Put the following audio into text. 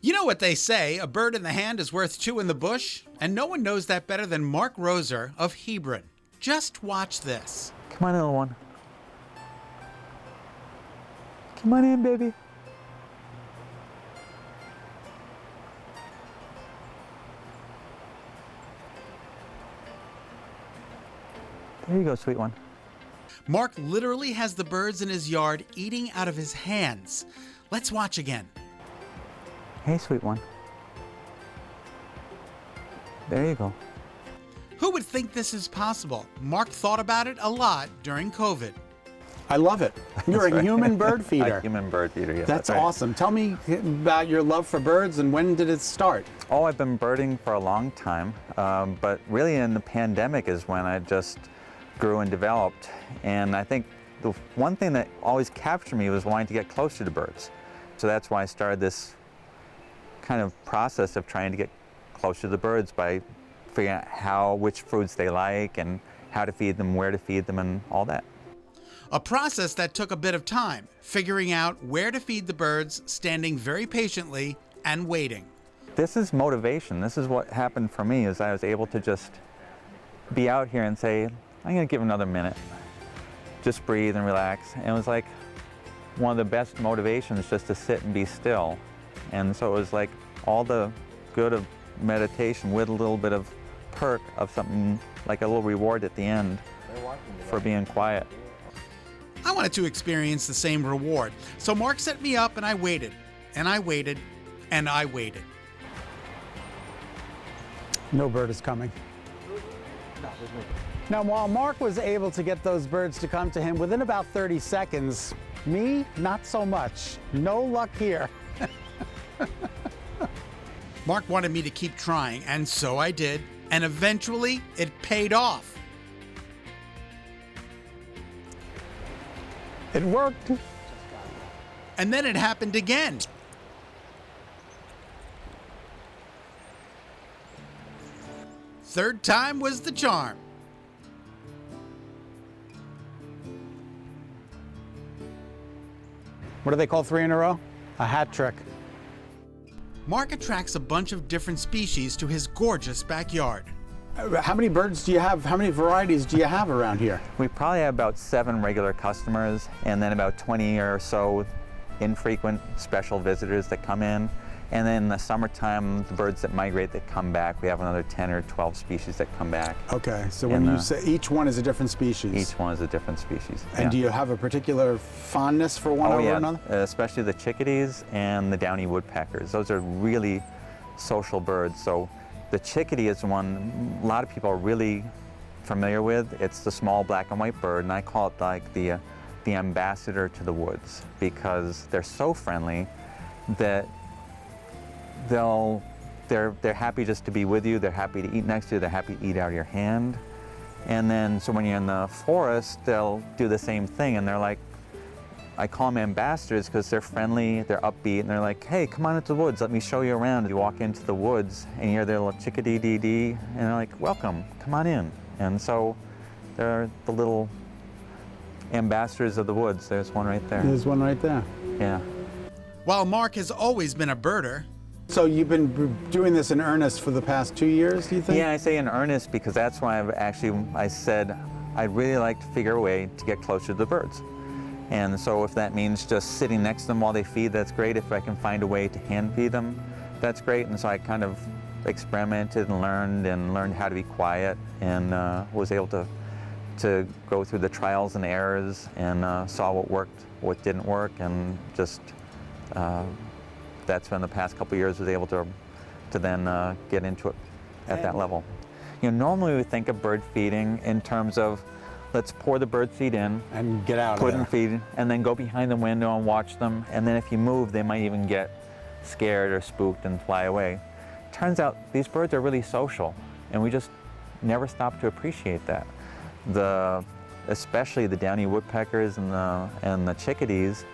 You know what they say, a bird in the hand is worth two in the bush? And no one knows that better than Mark Roser of Hebron. Just watch this. Come on, little one. Come on in, baby. There you go, sweet one. Mark literally has the birds in his yard eating out of his hands. Let's watch again. Hey, sweet one. There you go. Who would think this is possible? Mark thought about it a lot during COVID. I love it. You're a right. human bird feeder. A human bird feeder, yes. That's right. awesome. Tell me about your love for birds and when did it start? Oh, I've been birding for a long time, but really in the pandemic is when I just grew and developed. And I think the one thing that always captured me was wanting to get closer to birds. So that's why I started this kind of process of trying to get closer to the birds by figuring out which foods they like and how to feed them, where to feed them, and all that. A process that took a bit of time, figuring out where to feed the birds, standing very patiently and waiting. This is motivation. This is what happened for me, is I was able to just be out here and say, I'm gonna give another minute. Just breathe and relax. And it was like one of the best motivations, just to sit and be still. And so it was like all the good of meditation with a little bit of perk of something, like a little reward at the end for being quiet. I wanted to experience the same reward, so Mark set me up and I waited, and I waited, and I waited. No bird is coming. Now, while Mark was able to get those birds to come to him within about 30 seconds, me, not so much. No luck here. Mark wanted me to keep trying, and so I did, and eventually it paid off. It worked. And then it happened again. Third time was the charm. What do they call 3 in a row? A hat trick. Mark attracts a bunch of different species to his gorgeous backyard. How many birds do you have? How many varieties do you have around here? We probably have about 7 regular customers and then about 20 or so infrequent special visitors that come in. And then in the summertime, the birds that migrate that come back, we have another 10 or 12 species that come back. Okay, so when you say each one is a different species? Each one is a different species. And do you have a particular fondness for one over another? Especially the chickadees and the downy woodpeckers. Those are really social birds. So the chickadee is one a lot of people are really familiar with. It's the small black and white bird, and I call it like the ambassador to the woods, because they're so friendly that they're happy just to be with you. They're happy to eat next to you. They're happy to eat out of your hand. And then, so when you're in the forest, they'll do the same thing. And they're like, I call them ambassadors because they're friendly, they're upbeat, and they're like, hey, come on into the woods. Let me show you around. You walk into the woods and you hear their little chickadee-dee-dee, and they're like, welcome, come on in. And so they're the little ambassadors of the woods. There's one right there. There's one right there. Yeah. While Mark has always been a birder, so you've been doing this in earnest for the past 2 years, do you think? Yeah, I say in earnest because that's why I said I'd really like to figure a way to get closer to the birds. And so if that means just sitting next to them while they feed, that's great. If I can find a way to hand feed them, that's great. And so I kind of experimented and learned how to be quiet, and was able to go through the trials and errors and saw what worked, what didn't work, and just that's when the past couple of years was able to then get into it at that level. You know, normally we think of bird feeding in terms of let's pour the bird seed in and get out of put there. and feed, and then go behind the window and watch them. And then if you move, they might even get scared or spooked and fly away. Turns out these birds are really social, and we just never stop to appreciate that. Especially the downy woodpeckers and the chickadees,